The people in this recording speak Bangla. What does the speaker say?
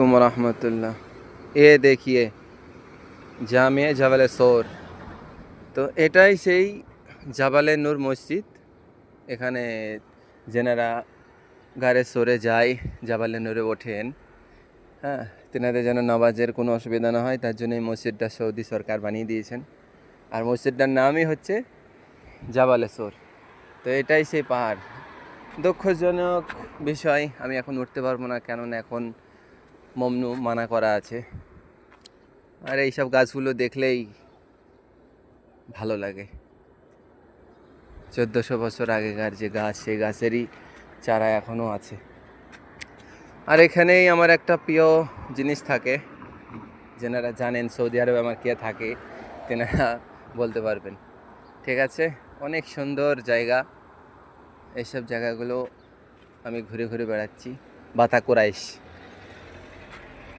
वालेकुम रहमतुल्लाह। ये देखिए জামে জাবালে সোর। তো এটাই সেই জাবালে নূর মসজিদ। এখানে যেনারা গাড়ে সোরে যায়, জাবালে নূরে ওঠেন, হ্যাঁ, তেনাদের যেন নামাজের কোনো অসুবিধা না হয় তার জন্য এই মসজিদটা সৌদি সরকার বানিয়ে দিয়েছেন। আর মসজিদটার নামই হচ্ছে জাবালে সোর। তো এটাই সেই পাহাড়। দুঃখজনক বিষয়, আমি এখন উঠতে পারবো না, কেননা এখন মমনু মানা করা আছে। আর এইসব গাছগুলো দেখলেই ভালো লাগে। 1400 বছর আগেকার যে গাছ, সেই গাছেরই চারা এখনও আছে। আর এখানেই আমার একটা প্রিয় জিনিস থাকে। যেনারা জানেন সৌদি আরবে আমার কে থাকে, তেনারা বলতে পারবেন। ঠিক আছে, অনেক সুন্দর জায়গা। এইসব জায়গাগুলো আমি ঘুরে ঘুরে বেড়াচ্ছি। বাতা কুরাইশ।